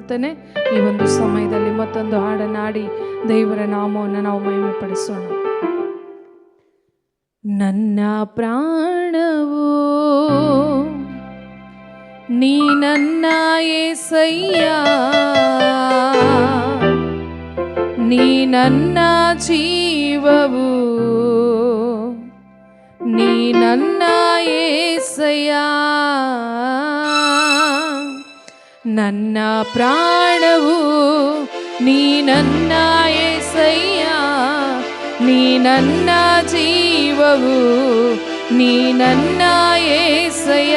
ಹೇಳುತ್ತೇನೆ. ಈ ಒಂದು ಸಮಯದಲ್ಲಿ ಮತ್ತೊಂದು ಹಾಡನ್ನು ಹಾಡಿ ದೇವರ ನಾಮವನ್ನು ನಾವು ಮಹಿಮೆ ಪಡಿಸೋಣ. ನನ್ನ ಪ್ರಾಣವು ನೀ ನನ್ನ యేసయ్య, ನೀ ನನ್ನ ಜೀವವು, ನೀ ನನ್ನ యేసయ్య. ನನ್ನ ಪ್ರಾಣವು ನೀ ನನ್ನ యేసయ్య, ನೀ ನನ್ನ ಜೀವವು, ನೀ ನನ್ನ యేసయ్య.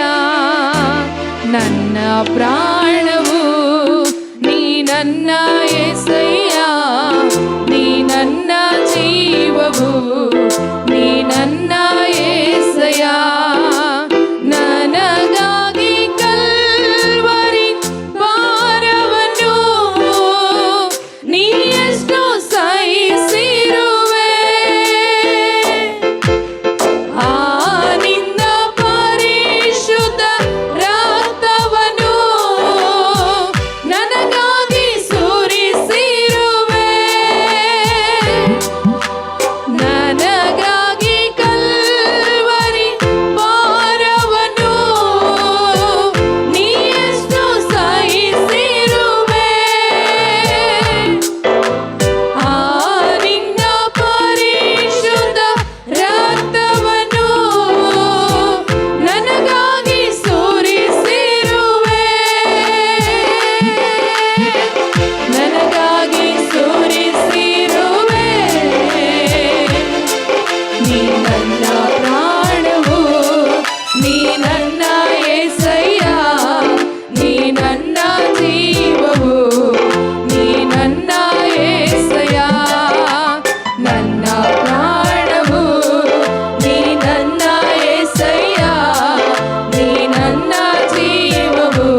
ನನ್ನ ಪ್ರಾಣವು ನೀ ನನ್ನ యేసయ్య, ನೀ ನನ್ನ ಜೀವವು, ನೀ ನನ್ನ యేసయ్య. ನನಗಾಗಿ ಕಲ್ವರಿ ಭಾರವನ್ನು ನೀ ಎಷ್ಟು ಸಹಿಸಿರುವೆ. ಆ ನಿನ್ನ ಪರಿಶುದ್ಧ ರಕ್ತವನ್ನು ನನಗಾಗಿ ಸುರಿಸಿರುವೆ. ನನಗಾಗಿ ಕಲ್ವರಿ ಭಾರವನ್ನು ನೀ ಎಷ್ಟು ಸಹಿಸಿರುವೆ. ಆ ನಿನ್ನ ಪರಿಶುದ್ಧ ರಕ್ತವನ್ನು ನನಗಾಗಿ ಸುರಿಸಿರುವೆ. ನನಗಾಗಿ ಸುರಿಸಿರುವೆ. ನೀ ನನ್ನ ಪ್ರಾಣವು, ನೀ ನನ್ನ యేసయ్య, ನೀ ನನ್ನ ಜೀವವು, ನೀ ನನ್ನ యేసయ్య. ನನ್ನ ಪ್ರಾಣವು ನೀ ನನ್ನ యేసయ్య, ನೀ ನನ್ನ ಜೀವವು,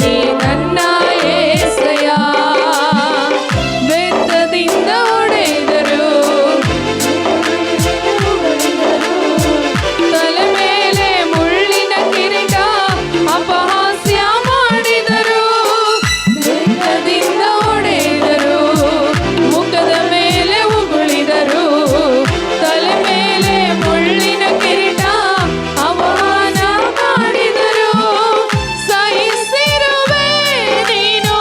ನೀ ನನ್ನ యేసయ్య. ಬೆತ್ತದಿಂದ ಹೊಡೆದರು, ತಲೆ ಮೇಲೆ ಮುಳ್ಳಿನ ಕಿರೀಟ ಅಪಹಾಸ್ಯ ಮಾಡಿದರು. ಬೆತ್ತದಿಂದ ಹೊಡೆದರು, ಮುಖದ ಮೇಲೆ ಉಗುಳಿದರು. ತಲೆ ಮೇಲೆ ಮುಳ್ಳಿನ ಕಿರೀಟ ಅವಮಾನ ಮಾಡಿದರು. ಸಹಿಸಿರುವೆ ನೀನು,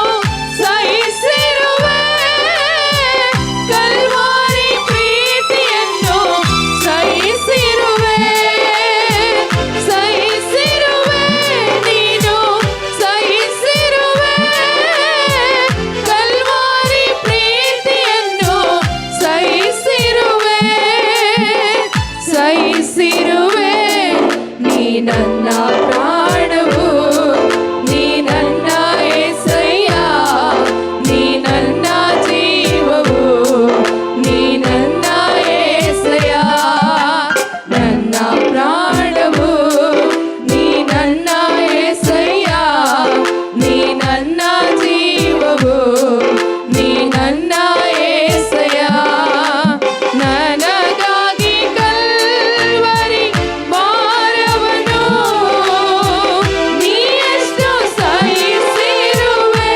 ಸಹಿಸಿರುವೆ. ಕಲ್ವಾರಿ ಪ್ರೀತಿಯನ್ನು ಸಹಿಸಿರುವೆ. ಸಹಿಸಿರುವೆ ನೀನು, ಸಹಿಸಿರುವೆ. ಕಲ್ವಾರಿ ಪ್ರೀತಿಯನ್ನು ಸಹಿಸಿರುವೆ. ಸಹಿಸಿರುವೆ. ನೀ ನನ್ನ ಪ್ರಾಣವು, ನೀ ನನ್ನ యేసయ్య, ನೀ ನನ್ನ ಜೀವವು, ನೀ ನನ್ನ యేసయ్య. ನನ್ನ ಪ್ರಾಣವು ನೀ ನನ್ನ యేసయ్య, ನೀ ನನ್ನ ಜೀವವು, ನೀ ನನ್ನ యేసయ్య. ನನಗಾಗಿ ಕಲ್ವರಿ ಭಾರವನ್ನು ನೀ ಎಷ್ಟು ಸಹಿಸಿರುವೆ.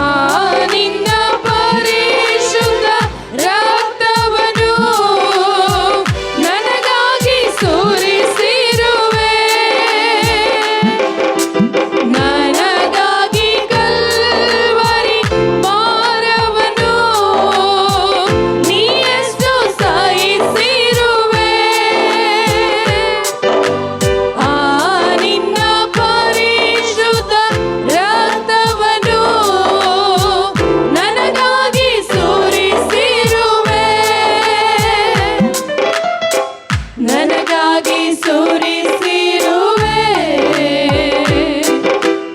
ಆ ನಿನ್ನ ಪರಿಶುದ್ಧ ರಕ್ತವನ್ನು ನನಗಾಗಿ ಸುರಿಸಿರುವೆ. ನನಗಾಗಿ ಕಲ್ವರಿ ಭಾರವನ್ನು ನೀ ಎಷ್ಟು ಸಹಿಸಿರುವೆ. ಆ ನಿನ್ನ ಪರಿಶುದ್ಧ ರಕ್ತವನ್ನು ನನಗಾಗಿ ಸುರಿಸಿರುವೆ. ನನಗಾಗಿ ಸುರಿಸಿರುವೆ.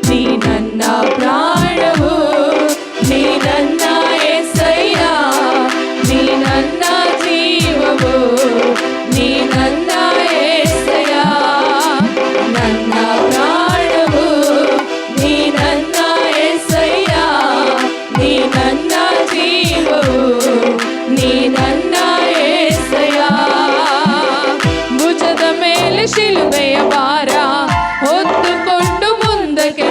ನೀ ನನ್ನ ಪ್ರಾಣವು, ನೀ ನನ್ನ యేసయ్య, ನೀ ನನ್ನ ಜೀವವು, ನೀ ನನ್ನ యేసయ్య. ನನ್ನ ಪ್ರಾಣವು ನೀ ನನ್ನ యేసయ్య, ನೀ ನನ್ನ ಜೀವವು, ನೀ ನನ್ನ యేసయ్య. ಭುಜದ ಮೇಲೆ ಶಿಲುಬೆಯ ಭಾರ ಹೊತ್ತುಕೊಂಡು ಮುಂದಕ್ಕೆ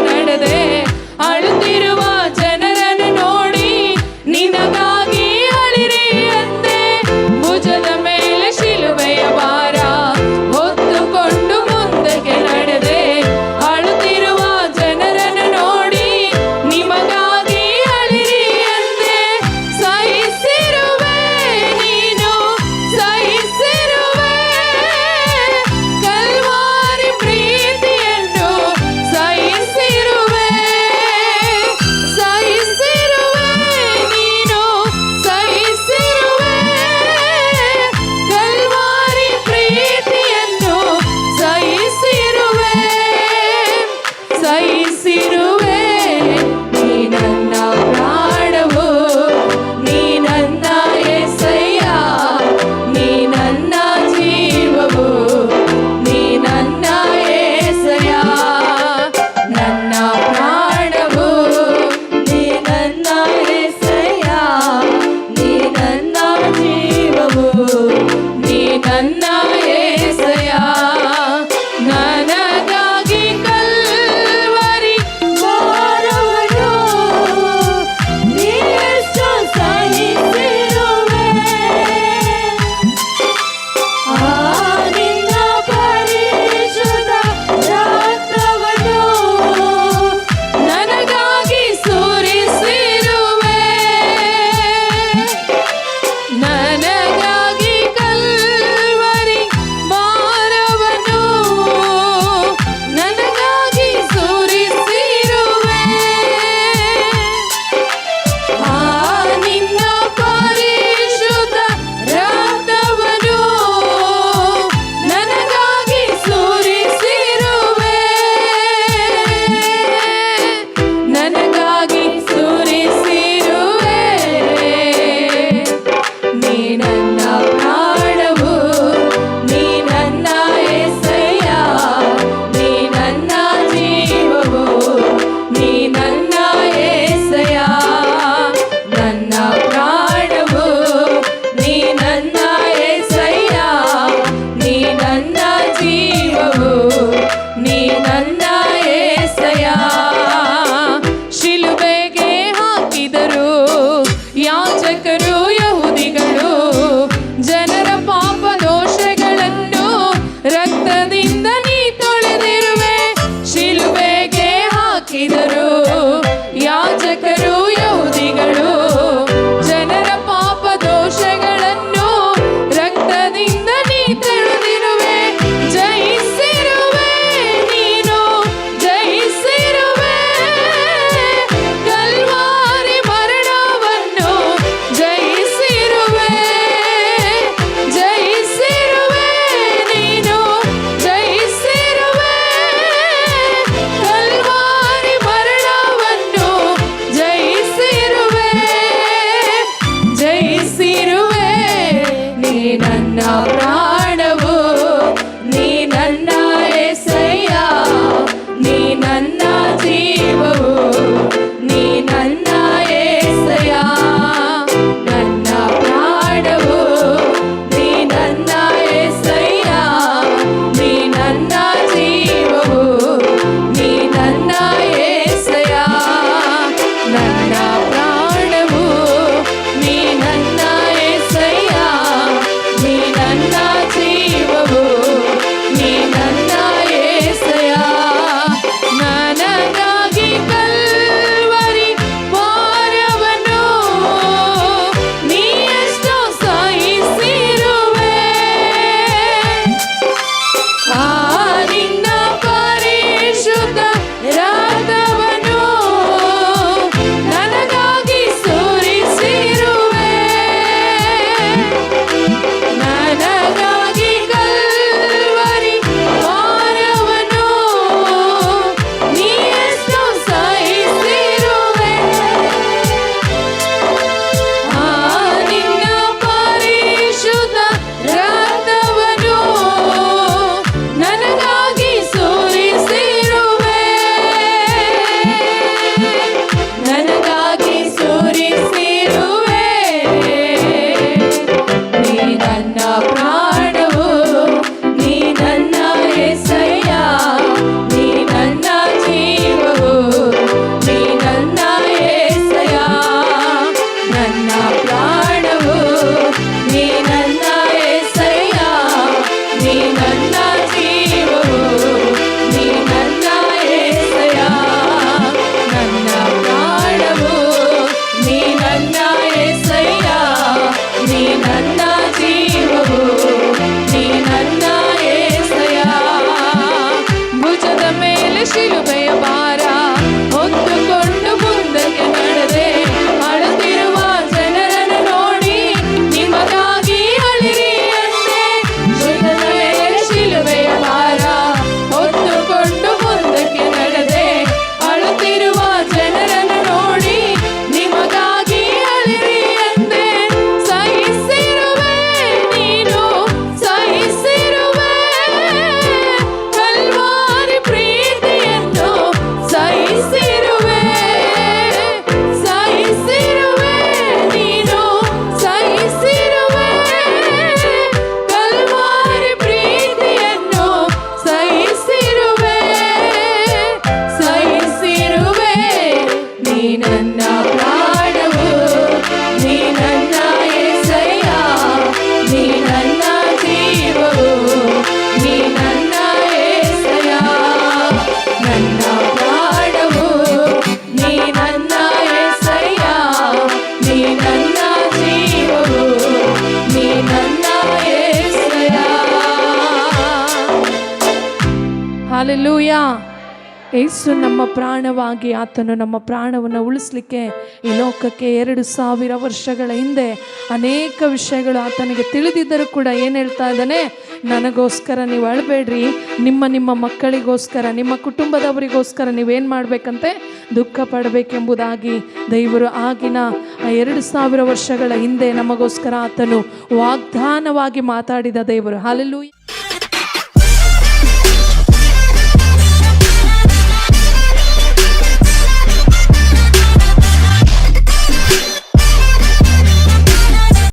ನೀ ನನ್ನ యేసయ్య. ನನಗಾಗಿ ಕಲ್ವರಿ ಭಾರವನ್ನು ನೀ ಎಷ್ಟು ಸಹಿಸಿರುವೆ. ಆ ನಿನ್ನ ಪರಿಶುದ್ಧ ರಕ್ತವನ್ನು ನನಗಾಗಿ ಸುರಿಸಿರುವೆ. ನನಗಾಗಿ ಕಲ್ವರಿ ಭಾರವನ್ನು ನನಗಾಗಿ ಸುರಿಸಿರುವೆ. ಆ ನಿನ್ನ ಪರಿಶುದ್ಧ ರಕ್ತವನ್ನು ನನಗಾಗಿ ಸುರಿಸಿರುವೆ. ನನಗಾಗಿ ಸುರಿಸಿರುವೆ. ನೀ ನನ್ನ ಪ್ರಾಣವು, ನೀ ನನ್ನ యేసయ్య. ನೀ ನನ್ನ ಜೀವವು, ನೀ ನನ್ನ యేసయ్య. ನನ್ನ ಪ್ರಾಣವು, ನೀ ನನ್ನ యేసయ్య. ನೀ ನನ್ನ ಜೀವವು, ನೀ ನನ್ನ యేసయ్య. ಶಿಲುಬೆಗೆ ಹಾಕಿದರು ಯಾಜಕರು ಯಹೂದಿಗಳು ಜನರ ಪಾಪ ದೋಷಗಳನ್ನು ರಕ್ತದಿಂದ ನೀ ತೊಳೆದಿರುವೆ. ಶಿಲುಬೆಗೆ ಹಾಕಿದರು ಯಾಜಕರು ಯಹೂದಿಗಳು ಜನರ ಪಾಪ ದೋಷಗಳನ್ನು ರಕ್ತದಿಂದ ನೀ ತೊಳೆದಿರುವೆ. ಜಯಿಸಿರುವೆ ನೀನು, ಜಯಿಸಿರುವೆ. ಕಲ್ವಾರಿ ಮರಣವನ್ನು ಜಯಿಸಿರುವೆ. ಜಯಿಸಿರುವೆ ನೀನು, ಜಯಿಸಿರುವೆ. ಕಲ್ವಾರಿ ಮರಣವನ್ನು ಜಯಿಸಿರುವೆ. ಜಯಿಸಿರುವೆ. ನೀ ನನ್ನ ಪ್ರಾಣವು, ನೀ ನನ್ನ యేసయ్య. ನೀ ನನ್ನ ಜೀವವು, ನೀ ನನ್ನ యేసయ్య. ನನ್ನ ಪ್ರಾಣವು, ನೀ ನನ್ನ యేసయ్య. ನೀ ನನ್ನ ಜೀವವು, ನೀ ನನ್ನ యేసయ్య. ನನ್ನ ಪ್ರಾಣವು, ನೀ ನನ್ನ యేసయ్య. ನೀ ನನ್ನ ಜೀವವು, ಹಾಲೆಲೂಯಾ. ಯೇಸು ನಮ್ಮ ಪ್ರಾಣವಾಗಿ, ಆತನು ನಮ್ಮ ಪ್ರಾಣವನ್ನು ಉಳಿಸ್ಲಿಕ್ಕೆ ಈ ಲೋಕಕ್ಕೆ 2000 ವರ್ಷಗಳ ಹಿಂದೆ ಅನೇಕ ವಿಷಯಗಳು ಆತನಿಗೆ ತಿಳಿದಿದ್ದರೂ ಕೂಡ ಏನು ಹೇಳ್ತಾ ಇದ್ದಾನೆ, ನನಗೋಸ್ಕರ ನೀವು ಅಳಬೇಡ್ರಿ, ನಿಮ್ಮ ಮಕ್ಕಳಿಗೋಸ್ಕರ, ನಿಮ್ಮ ಕುಟುಂಬದವರಿಗೋಸ್ಕರ ನೀವೇನು ಮಾಡಬೇಕಂತೆ, ದುಃಖ ಪಡಬೇಕೆಂಬುದಾಗಿ ದೇವರು ಆಗಿನ 2000 ವರ್ಷಗಳ ಹಿಂದೆ ನಮಗೋಸ್ಕರ ಆತನು ವಾಗ್ದಾನವಾಗಿ ಮಾತಾಡಿದ ದೇವರು. ಹಾಲೆಲೂಯಾ.